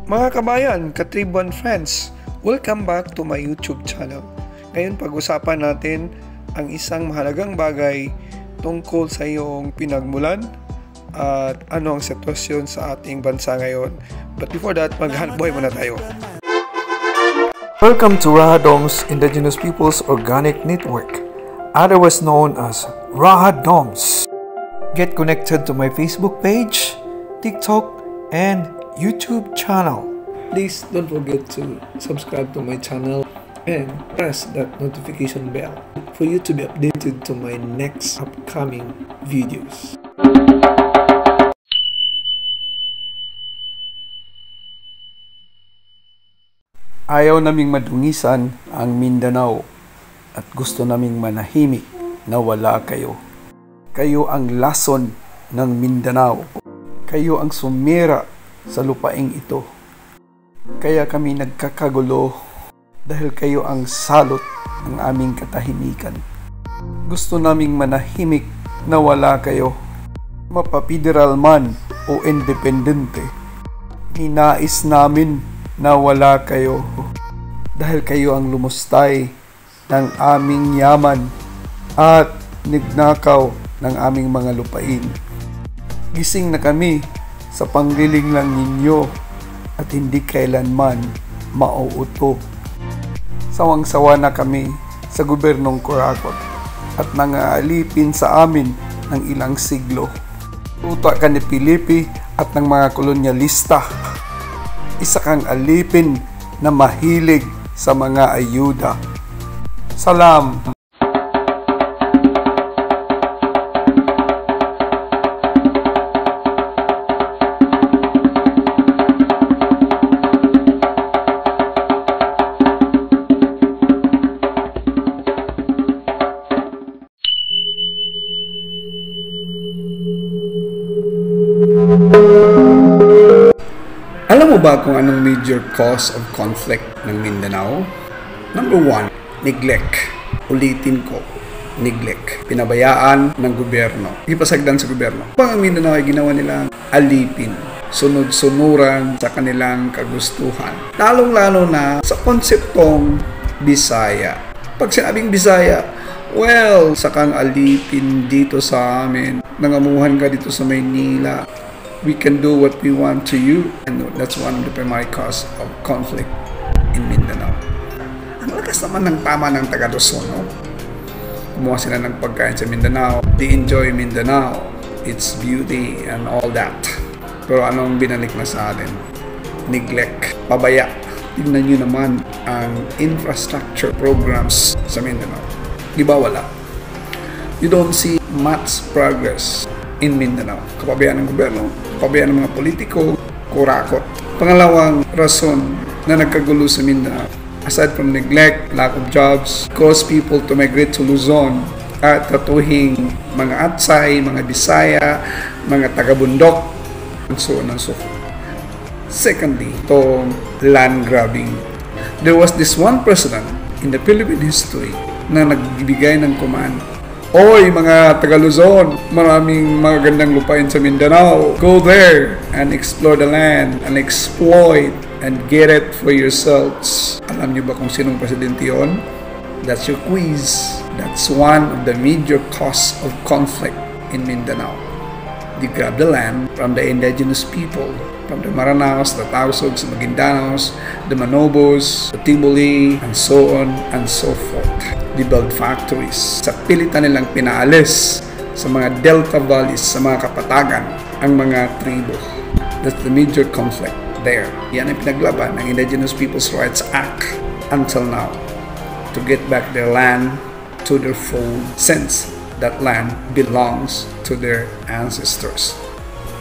Mga kabayan, katribuan friends, welcome back to my YouTube channel. Ngayon pag-usapan natin ang isang mahalagang bagay tungkol sa iyong pinagmulan at ano ang sitwasyon sa ating bansa ngayon. But before that, maghanapbuhay muna tayo. Welcome to Rahadom's Indigenous Peoples Organic Network, otherwise known as Rahadoms. Get connected to my Facebook page, TikTok, and YouTube channel. Please don't forget to subscribe to my channel and press that notification bell for you to be updated to my next upcoming videos. Ayaw naming madungisan ang Mindanao at gusto naming manahimik na wala kayo. Kayo ang lason ng Mindanao. Kayo ang sumira sa lupaing ito. Kaya kami nagkakagulo dahil kayo ang salot ng aming katahimikan. Gusto naming manahimik na wala kayo. Mapapederal man o independente. Ninais namin na wala kayo dahil kayo ang lumustay ng aming yaman at nignakaw ng aming mga lupain. Gising na kami sa pangliling lang ninyo at hindi kailanman mauuto. Sawang-sawa na kami sa gobernong kurakot at nangaalipin sa amin ng ilang siglo. Utak ka ni Pilipi at ng mga kolonyalista. Isa kang alipin na mahilig sa mga ayuda. Salam! Alam mo ba kung anong major cause of conflict ng Mindanao? Number 1, neglect. Ulitin ko, neglect. Pinabayaan ng gobyerno. Ipasagdan sa gobyerno. Pang ang Mindanao ay ginawa nilang alipin. Sunod-sunuran sa kanilang kagustuhan. Lalong-lalo na sa konseptong Bisaya. Pag sinabing Bisaya, well, sakang alipin dito sa amin. Nangamuhan ka dito sa Maynila. We can do what we want to you, and that's one of the primary cause of conflict in Mindanao. Ang lakas naman ng tama ng taga Luzon, no? Kumuha sila ng pagkain sa Mindanao. They enjoy Mindanao, its beauty and all that. Pero anong binalik na sa atin? Neglect, pabaya. Tingnan nyo naman ang infrastructure programs sa Mindanao. Di ba wala? You don't see much progress in Mindanao. Kapabayaan ng gobyerno, kapabayaan ng mga politiko, kurakot. Pangalawang rason na nagkagulo sa Mindanao, aside from neglect, lack of jobs, cause people to migrate to Luzon at tatuhing mga Atsay, mga Bisaya, mga taga-bundok, and so on and so forth. Secondly, itong land grabbing. There was this one president in the Philippine history na nagbibigay ng command. Oy, mga taga-Luzon, maraming magandang lupain sa Mindanao. Go there and explore the land and exploit and get it for yourselves. Alam niyo ba kung sinong presidente yon? That's your quiz. That's one of the major cause of conflict in Mindanao. They grab the land from the indigenous people, from the Maranaos, the Tausogs, the Maguindanos, the Manobos, the Tiboli, and so on and so forth. They build factories. Sa pilitan nilang pinaalis sa mga delta valleys, sa mga kapatagan, ang mga tribo. That's the major conflict there. Yan ang pinaglaban ng Indigenous Peoples' Rights Act until now to get back their land to their fold since that land belongs to their ancestors.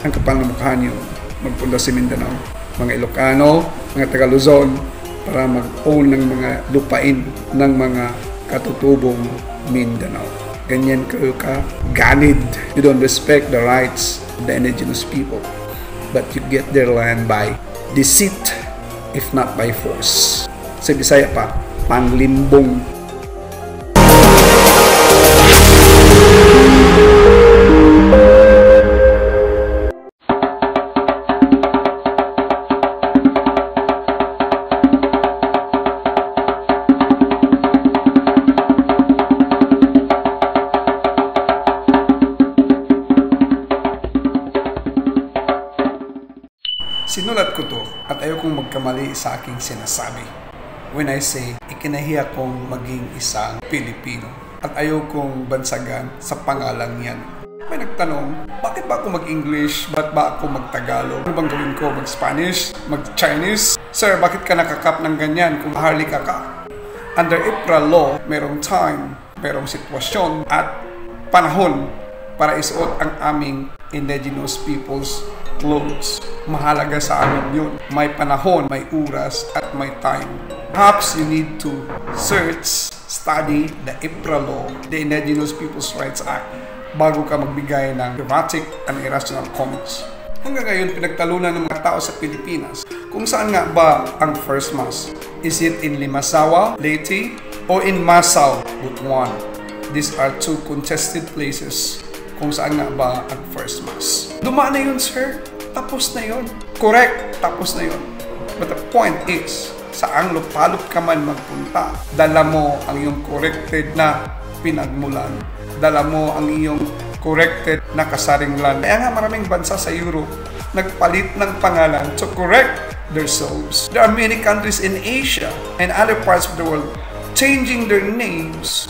Ang kapal na mukha nyo, magpunta si Mindanao, mga Ilocano, mga taga-Luzon, para mag-own ng mga lupain ng mga katutubong Mindanao. Ganyan kayo ka-ganid. You don't respect the rights of the indigenous people, but you get their land by deceit, if not by force. Sa Bisaya pa, panglimbong. Sinulat ko to at ayokong magkamali sa aking sinasabi. When I say, ikinahiya kong maging isang Pilipino at ayokong bansagan sa pangalang yan. May nagtanong, bakit ba ako mag-English? Ba't ba ako mag-Tagalog? Ano bang gawin ko? Mag-Spanish? Mag-Chinese? Sir, bakit ka nakakap ng ganyan kung maharlika ka? Under IPRA law, merong time, merong sitwasyon at panahon para isuot ang aming indigenous people's clothes. Mahalaga sa amin yun. May panahon, may oras, at may time. Perhaps you need to search, study the IPRA law, the Indigenous People's Rights Act, bago ka magbigay ng dramatic and irrational comments. Hanggang ngayon, pinagtalunan ng mga tao sa Pilipinas kung saan nga ba ang first mass. Is it in Limasawa, Leyte, or in Masao, Butuan? These are two contested places kung saan nga ba ang first mass. Dumaan na yun, sir. Tapos na yun. Correct, tapos na yun. But the point is, saang lupalop ka man magpunta, dala mo ang iyong corrected na pinagmulan. Dala mo ang iyong corrected na kasaringlan. Kaya nga maraming bansa sa Europe nagpalit ng pangalan to correct themselves. There are many countries in Asia and other parts of the world changing their names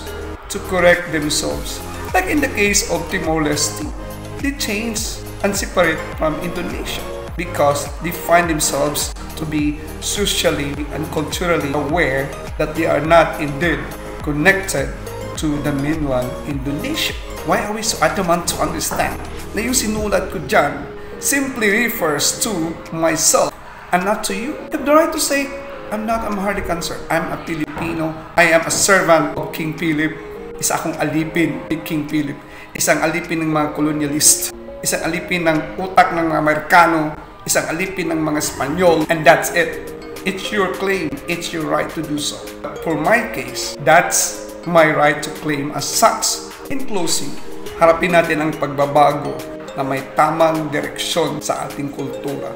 to correct themselves. Like in the case of Timor-Leste, they changed and separate from Indonesia because they find themselves to be socially and culturally aware that they are not indeed connected to the mainland Indonesia. Why are we so adamant to understand na yung sinulat ko dyan simply refers to myself and not to you? You have the right to say, I'm not a Maharlikan, sir. I'm a Filipino. I am a servant of King Philip. Isa akong alipin ni King Philip. Isang alipin ng mga kolonyalist. Isang alipin ng utak ng mga Amerikano. Isang alipin ng mga Espanyol. And that's it. It's your claim. It's your right to do so. But for my case, that's my right to claim as such. In closing, harapin natin ang pagbabago na may tamang direksyon sa ating kultura.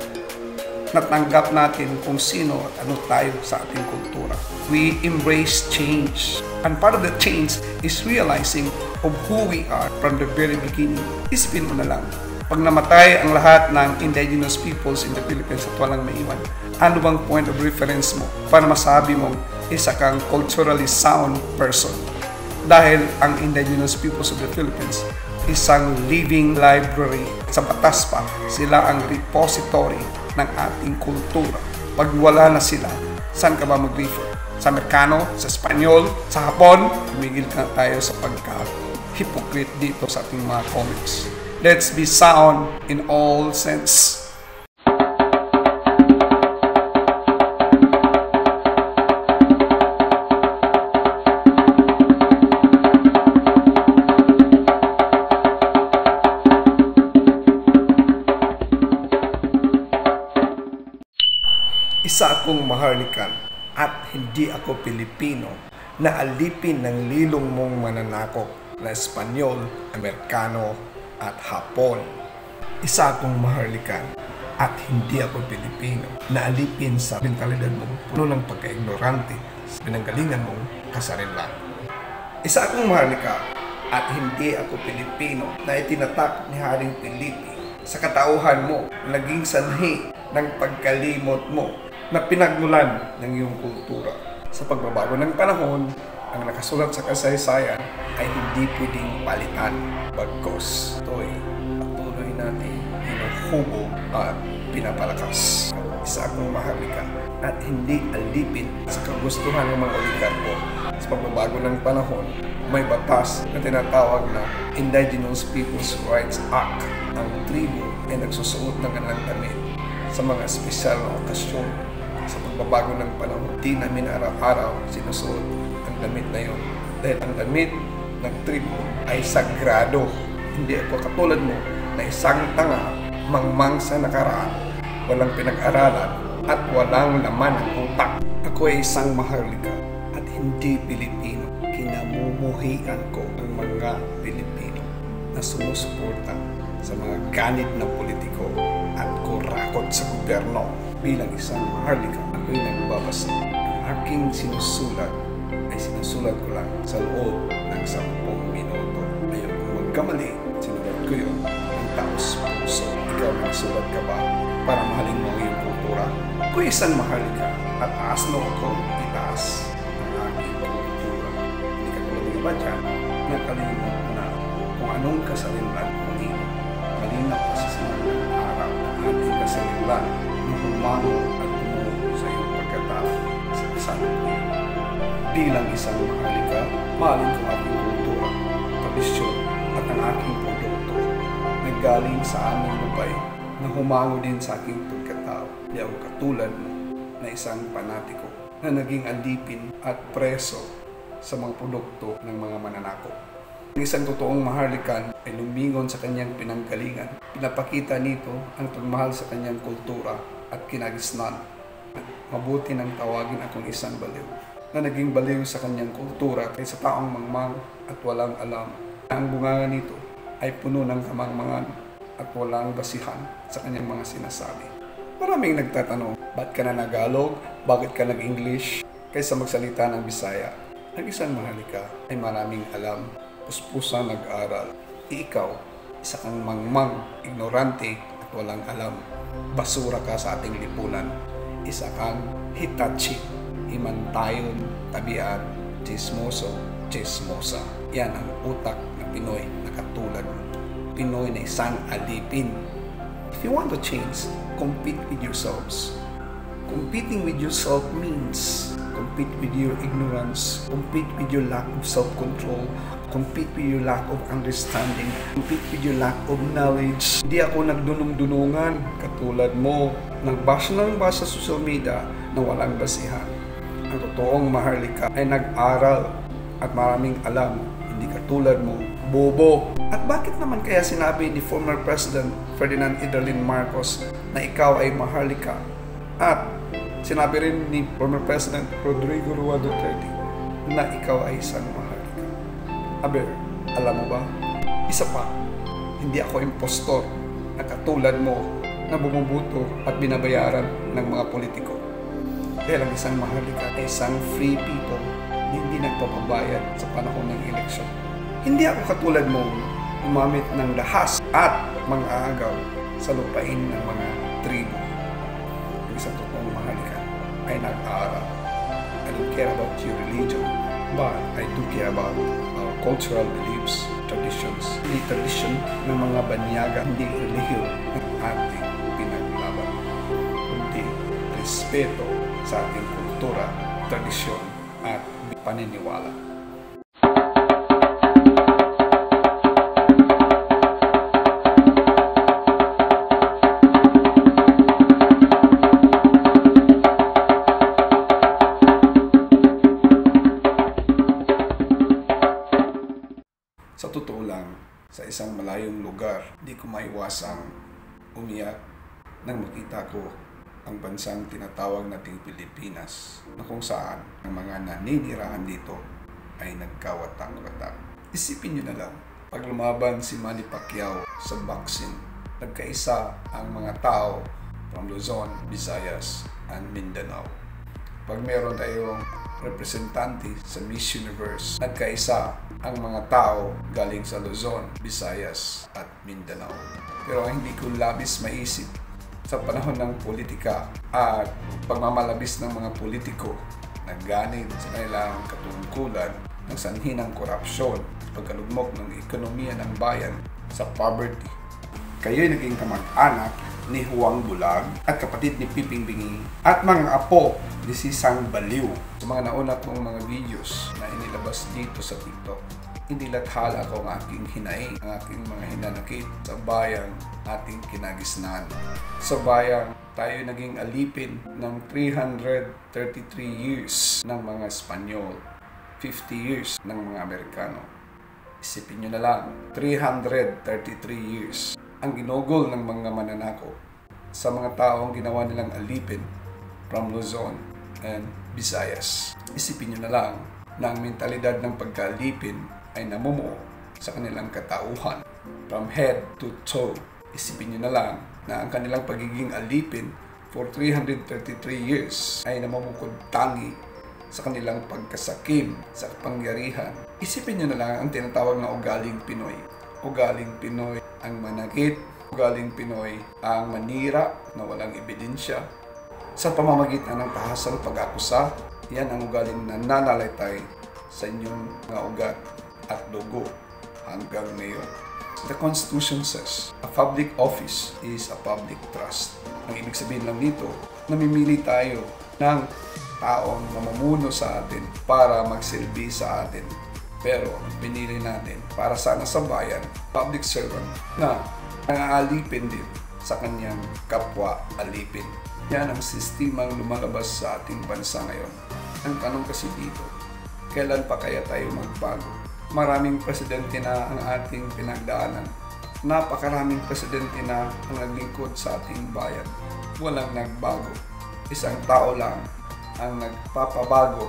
Natanggap natin kung sino at ano tayo sa ating kultura. We embrace change. And part of the change is realizing of who we are from the very beginning. Isipin mo na lang, pag namatay ang lahat ng indigenous peoples in the Philippines at walang maiwan, ano bang point of reference mo para masabi mong isa kang culturally sound person? Dahil ang indigenous peoples of the Philippines, isang living library. Sa batas pa, sila ang repository ng ating kultura. Pag wala na sila, saan ka ba mag-refer? Sa Amerikano, sa Espanyol, sa Hapon? Tumigil ka tayo sa pagka-hypocrite dito sa ating mga comics. Let's be sound in all sense. Isa akong Maharlikan at hindi ako Pilipino na alipin ng lilong mong mananakop na Espanyol, Amerikano at Hapon. Isa akong Maharlikan at hindi ako Pilipino na alipin sa mentalidad mong puno ng pagka-ignorante sa pinanggalingan mong kasarinlan. Isa akong Maharlika at hindi ako Pilipino na itinatak ni Haring Felipe sa katauhan mo, naging sanhi ng pagkalimot mo na pinagmulan ng iyong kultura. Sa pagbabago ng panahon, ang nakasulat sa kasaysayan ay hindi pwedeng palitan. Bagkus, ito'y patuloy natin hinuhubog at pinapalakas. Isa akong Maharlika at hindi alipin sa kagustuhan ng mga oligarko. Sa pagbabago ng panahon, may batas na tinatawag na Indigenous People's Rights Act. Ang tribo ay nagsusuot ng kanilang damit sa mga espesyal na okasyon. Sa pagbabago ng panahon, di namin araw-araw sinusuot ang damit na yun. Dahil ang damit ng tribo ay sagrado. Hindi ako katulad mo na isang tanga, mangmang sa nakaraan, walang pinag-aralan at walang laman ng utak. Ako ay isang Maharlika at hindi Pilipino. Kinamumuhian ko ang mga Pilipino na sumusuporta sa mga ganit ng politiko at kurakot sa gobyerno. Bilang isang Maharlika, ako'y nagbabasa. Ang aking sinusulat ay sinusulat ko lang sa loob ng 10 minuto. Ayaw kong magkamali, sinulat ko yun ng taos puso. Ikaw, nagsulat ka ba para mahalin mo ang iyong Ako isang maharlika at asno ako itaas ang aking kultura. Hindi ka tulad ng iba dyan, nagkalimot na kung anong kasalimulan manino. Malinaw pa sa simulang araw ang ating kasalimulan ng humano at tumuho sa iyong pagkatao sa kasalukuyan. Bilang isang maharlika, mahalin ko aking kultura, tradisyon at ang aking produkto na galing sa aming lupay na humango din sa aking pagkatao. Di ako katulad mo na isang panatiko na naging alipin at preso sa mga produkto ng mga mananakop. Ang isang totoong maharlikan ay lumingon sa kanyang pinanggalingan. Pinapakita nito ang pagmahal sa kanyang kultura at kinagisnan. Mabuti nang tawagin akong isang baliw na naging baliw sa kanyang kultura kaysa taong mangmang at walang alam. Ang bunganga nito ay puno ng kamangmangan at walang basihan sa kanyang mga sinasabi. Maraming nagtatanong, ba't ka na Nagalog? Bakit ka nag-English? Kaysa magsalita ng Bisaya. Ang isang maharlika ay maraming alam, puspusan nag-aral. Ikaw, isa kang mangmang, ignorante at walang alam. Basura ka sa ating lipunan. Isa kang Hitachi, himantayon, tabian, chismoso, chismosa. Yan ang utak na Pinoy na katulad mo. Pinoy na isang alipin. If you want to change, compete with yourselves. Competing with yourself means compete with your ignorance, compete with your lack of self-control, compete with your lack of understanding, compete with your lack of knowledge. Hindi ako nagdunong-dunungan katulad mo. Nag-bash sa social media na walang basihan. Ang totoong maharlika ay nag-aral at maraming alam. Hindi katulad mo, bobo. At bakit naman kaya sinabi ni former President Ferdinand Idalin Marcos na ikaw ay maharlika? At sinabi rin ni former President Rodrigo Roa Duterte na ikaw ay isang maharlika. Aber, alam mo ba? Isa pa, hindi ako impostor na katulad mo na bumubuto at binabayaran ng mga politiko. Dahil ang isang maharlika ay isang free people na hindi nagpapabayad sa panahon ng eleksyon. Hindi ako katulad mo gumamit ng dahas at mga agaw sa lupain ng mga tribo. Ang isang totoong maharlika ay nag-aaral. I don't care about your religion, but I do care about our cultural beliefs, traditions. Hindi tradisyon ng mga banyaga, hindi relihiyon ng ating pinaglaban, kundi respeto sa ating kultura, tradisyon at paniniwala. Sa totoo lang, sa isang malayong lugar, di ko maiwasang umiyak nang makita ko ang bansang tinatawag nating Pilipinas na kung saan ang mga naninirahan dito ay nagkawatak-watak. Isipin nyo na lang, pag lumaban si Manny Pacquiao sa boxing, nagkaisa ang mga tao from Luzon, Visayas, and Mindanao. Pag meron tayong representante sa Miss Universe, nagkaisa ang mga tao galing sa Luzon, Visayas at Mindanao. Pero hindi ko labis maisip sa panahon ng politika at pagmamalabis ng mga politiko na ganit sa kanilang katungkulan ng sanhi ng korupsyon, pagkalugmok ng ekonomiya ng bayan sa poverty. Kayo'y naging kamag-anak ni Huang Bulag at kapatid ni Piping Bingi at mga apo ni Sisang Baliw. Sa mga nauna kong mga videos na inilabas dito sa TikTok, hindi lathala ko ang aking hinaing, ang aking mga hinanakit sa bayang ating kinagisnan. Sa bayang tayo naging alipin ng 333 years ng mga Espanyol, 50 years ng mga Amerikano. Isipin nyo na lang, 333 years ang ginugol ng mga mananakop sa mga taong ginawa nilang alipin from Luzon and Visayas. Isipin nyo na lang na ang mentalidad ng pagkalipin ay namumuo sa kanilang katauhan from head to toe. Isipin nyo na lang na ang kanilang pagiging alipin for 333 years ay namumukod tangi sa kanilang pagkasakim sa kapangyarihan. Isipin nyo na lang ang tinatawag na ugaling Pinoy. Ugaling Pinoy ang manakit, ugaling Pinoy ang manira na walang ebidensya. sa pamamagitan ng tahasang pag-akusa. Yan ang ugaling nananalaytay sa inyong mga ugat at dugo hanggang ngayon. The Constitution says, a public office is a public trust. Ang ibig sabihin lang dito, namimili tayo ng taong mamumuno sa atin para magsilbi sa atin. Pero pinili natin para sana sa bayan, public servant na nangaalipin din sa kanyang kapwa-alipin. Yan ang sistemang lumalabas sa ating bansa ngayon. Ang tanong kasi dito, kailan pa kaya tayo magbago? Maraming presidente na ang ating pinagdaanan. Napakaraming presidente na ang naglingkod sa ating bayan. Walang nagbago. Isang tao lang ang nagpapabago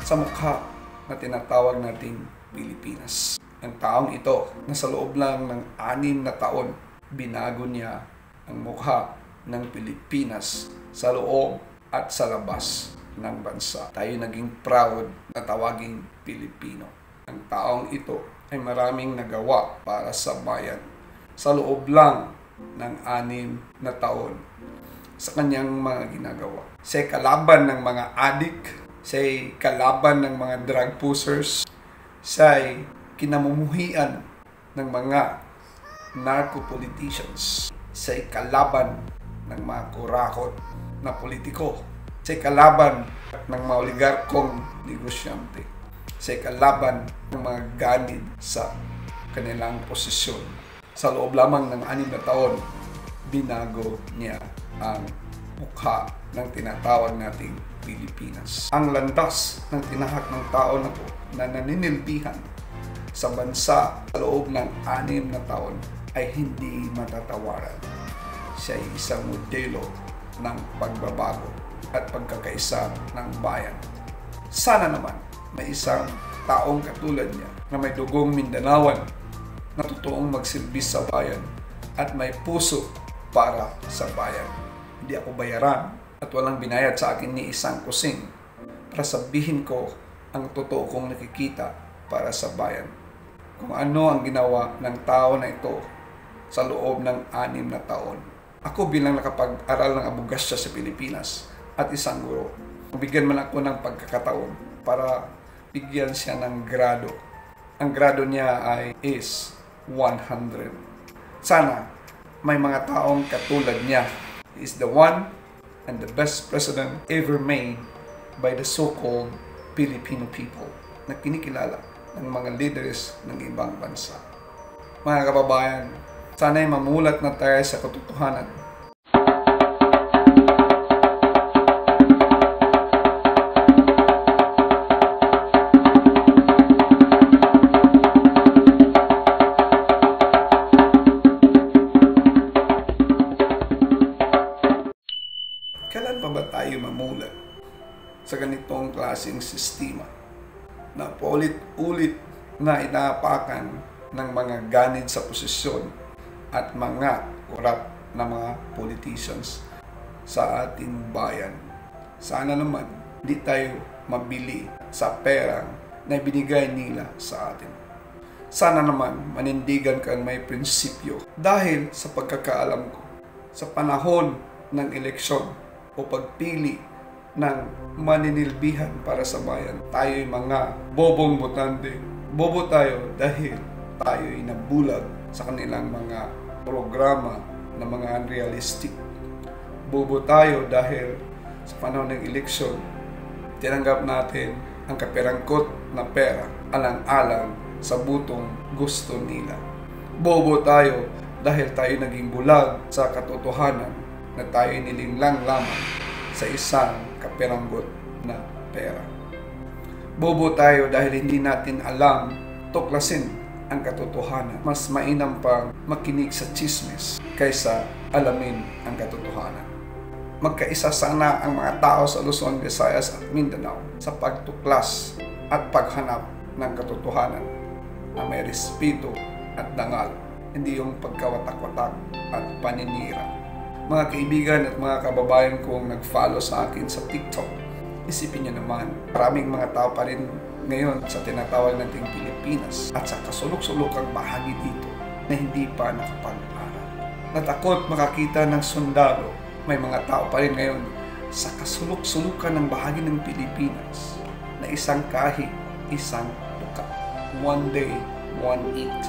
sa mukha na tinatawag nating Pilipinas. Ang taong ito na sa loob lang ng 6 na taon, binago niya ang mukha ng Pilipinas sa loob at sa labas ng bansa. Tayo naging proud na tawaging Pilipino. Ang taong ito ay maraming nagawa para sa bayan sa loob lang ng 6 na taon sa kanyang mga ginagawa. Siya'y kalaban ng mga adik, siya'y kalaban ng mga drug pushers, siya'y kinamumuhian ng mga narco-politicians, siya'y kalaban ng mga kurakot na politiko, siya'y kalaban ng mga oligarkong negosyante, siya'y kalaban ng mga ganid sa kanilang posisyon. Sa loob lamang ng 6 na taon, binago niya ang mukha ng tinatawag nating Pilipinas. Ang landas ng tinahak ng tao na to na naninilbihan sa bansa sa loob ng 6 na taon ay hindi matatawaran. Siya ay isang modelo ng pagbabago at pagkakaisa ng bayan. Sana naman may isang taong katulad niya na may dugong Mindanaoan na totoong magsilbi sa bayan at may puso para sa bayan. Hindi ako bayaran at walang binayad sa akin ni isang kusing para sabihin ko ang totoo kong nakikita para sa bayan. Kung ano ang ginawa ng tao na ito sa loob ng 6 na taon. Ako bilang nakapag-aral ng abogasya sa Pilipinas at isang guro, bigyan man ako ng pagkakataon para bigyan siya ng grado. Ang grado niya is 100. Sana may mga taong katulad niya. He is the one and the best president ever made by the so-called Filipino people na kinikilala ng mga leaders ng ibang bansa. Mga kababayan, sana'y mamulat na tayo sa katotohanan. Kailan pa ba tayo mamulat sa ganitong klaseng sistema na paulit-ulit na inaapakan ng mga ganid sa posisyon at mga korap na mga politicians sa ating bayan? Sana naman di tayo mabili sa pera na binigay nila sa atin. Sana naman manindigan kang may prinsipyo dahil sa pagkakaalam ko sa panahon ng eleksyon o pagpili ng maninilbihan para sa bayan. Tayo'y mga bobong botante. Bobo tayo dahil tayo'y nabulag sa kanilang mga programa na mga unrealistic. Bobo tayo dahil sa panahon ng eleksyon, tinanggap natin ang kaperangkot na pera alang-alang sa butong gusto nila. Bobo tayo dahil tayo naging bulag sa katotohanan na tayo nilinglang lamang sa isang kaperanggot na pera. Bobo tayo dahil hindi natin alam tuklasin ang katotohanan. Mas mainam pang makinig sa chismis kaysa alamin ang katotohanan. Magkaisa sana ang mga tao sa Luzon, Visayas at Mindanao sa pagtuklas at paghanap ng katotohanan na may respeto at dangal, hindi yung pagkawatak-watak at paninira. Mga kaibigan at mga kababayan kong nag-follow sa akin sa TikTok, isipin niyo naman, maraming mga tao pa rin ngayon sa tinatawag nating Pilipinas at sa kasulok-sulokang bahagi dito na hindi pa nakapag-aral. Natakot makakita ng sundalo. May mga tao pa rin ngayon sa kasulok-sulukan ng bahagi ng Pilipinas na isang kahig, isang luka. One day, one eat.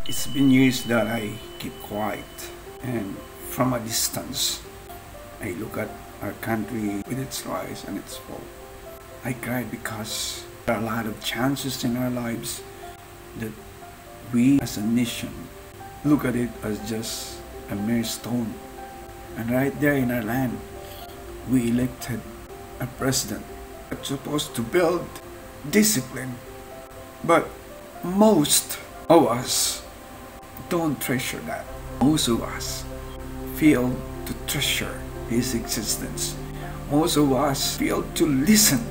It's been years that I keep quiet, and from a distance I look at our country with its rise and its fall. I cried because there are a lot of chances in our lives that we as a nation look at it as just a mere stone. And right there in our land, we elected a president that's supposed to build discipline. But most of us don't treasure that. Most of us fail to treasure his existence. Most of us fail to listen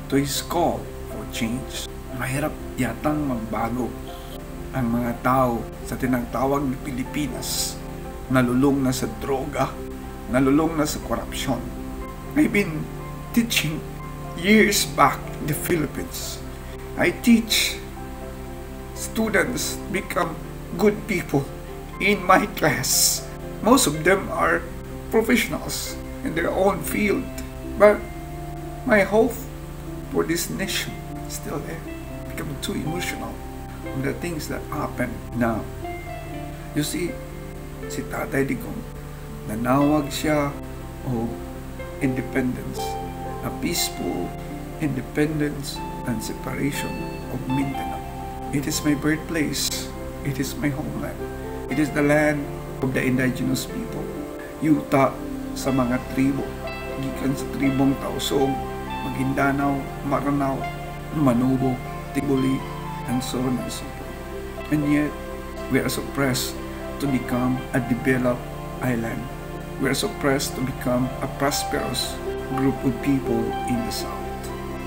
to his call for change. Mahirap yatang magbago ang mga tao sa tinatawag na Pilipinas. Nalulong na sa droga, nalulong na sa korupsyon. I've been teaching years back in the Philippines. I teach students become good people in my class. Most of them are professionals in their own field, but my hope for this nation is still there. Become too emotional on the things that happen now. You see, si Tatay Digong, nanawag siya o independence, a peaceful independence and separation of Mindanao. It is my birthplace. It is my homeland. It is the land of the indigenous people. Yuta sa mga tribo, gikan sa tribong Tausog, Maguindanao, Maranao, Manubo, Tibuli, and so on and so forth. And yet, we are suppressed to become a developed island. We are suppressed to become a prosperous group of people in the South.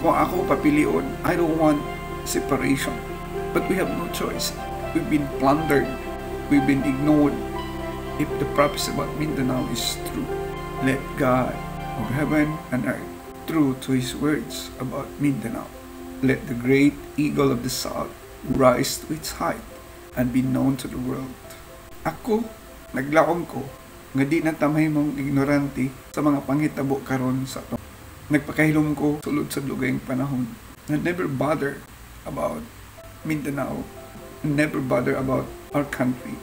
Kung ako papilion, I don't want separation. But we have no choice. We've been plundered. We've been ignored. If the prophecy about Mindanao is true, let God of heaven and earth true to His words about Mindanao. Let the great eagle of the South rise to its height and be known to the world. Ako, naglaom ko, nga di na tamay mong ignorante sa mga panghitabo karon sa to. Nagpakahilom ko sulod sa dugayng panahon na never bother about Mindanao, never bother about our country.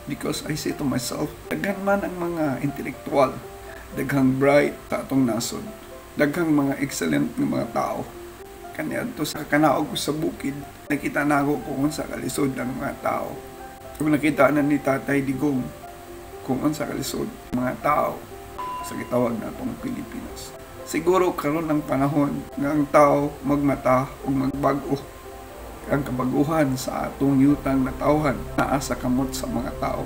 Because I say to myself, daghan man ang mga intelektual, daghang bright sa atong nasod, daghang mga excellent ng mga tao. Kanya to sa kanaog ko sa bukid, nakita na ako kung sa kalisod ng mga tao. Kung nakita na ni Tatay Digong kung sa kalisod ng mga tao sa gitawag na itong Pilipinas. Siguro karon ng panahon nga ang tao magmata o magbago. Ang kabaguhan sa atong yutang na tawhan naa sa kamot sa mga tao.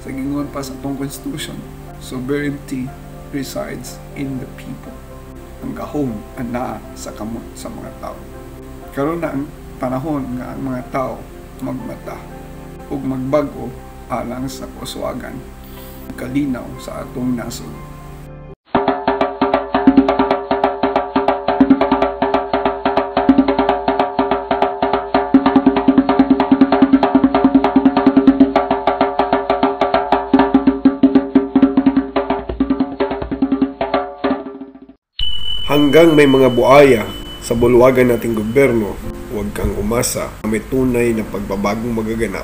Sa gingon pa sa atong Constitution, sovereignty resides in the people. Ang gahom ana sa kamot sa mga tao. Karon na ang panahon nga ang mga tao magmata ug magbago alang sa kuswagan kalinaw sa atong nasod. Hanggang may mga buaya sa bulwagan nating gobyerno, huwag kang umasa na may tunay na pagbabagong magaganap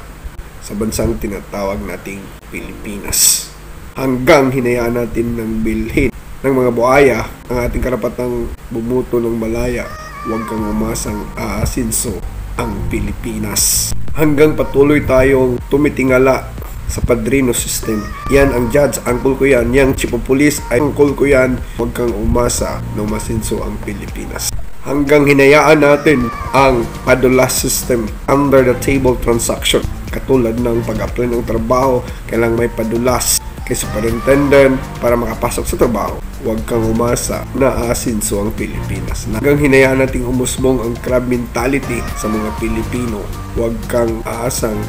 sa bansang tinatawag nating Pilipinas. Hanggang hinayaan natin ng bilhin ng mga buaya ang ating karapatang bumuto ng malaya, huwag kang umasang aasinso ang Pilipinas. Hanggang patuloy tayong tumitingala sa padrino system. Yan ang judge, uncle ko yan. Yang chief of police, uncle ko yan. Huwag kang umasa na umasinso ang Pilipinas. Hanggang hinayaan natin ang padulas system, under the table transaction. Katulad ng pag-apply ng trabaho, kailangan may padulas kay superintendent para makapasok sa trabaho. Huwag kang umasa na asinso ang Pilipinas. Hanggang hinayaan nating umusbong ang crab mentality sa mga Pilipino. Huwag kang aasang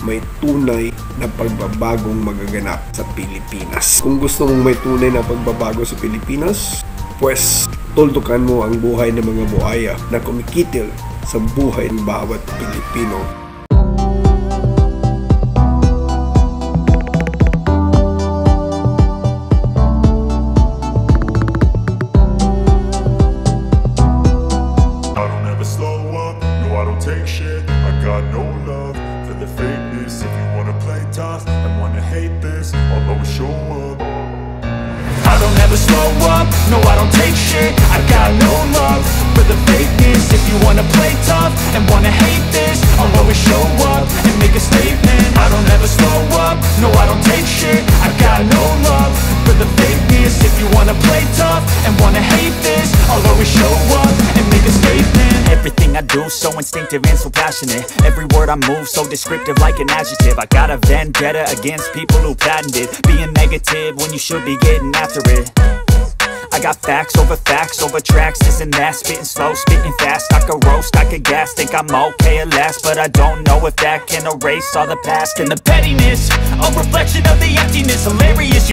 may tunay na pagbabagong magaganap sa Pilipinas. Kung gusto mong may tunay na pagbabago sa Pilipinas, Pwes, tuldukan mo ang buhay ng mga buhaya na kumikitil sa buhay ng bawat Pilipino. I don't ever slow up, no I don't take shit. I got no love for the fakeness. If you wanna play tough and wanna hate this, I'll always show up. I don't ever slow up, no I don't take shit. I got no love for the fakeness. If you wanna play tough and wanna hate this, I'll always show up and make a statement. I don't ever slow up, no I don't take shit. I got no love for the fakeness. If you wanna play tough and wanna hate this, I'll always show up and make a statement. Everything I do so instinctive and so passionate. Every word I move so descriptive like an adjective. I got a vendetta against people who patented being negative when you should be getting after it. I got facts over tracks, this and that. Spitting slow, spitting fast. I could roast, I could gas. Think I'm okay at last, but I don't know if that can erase all the past. And the pettiness, a reflection of the emptiness. Hilarious.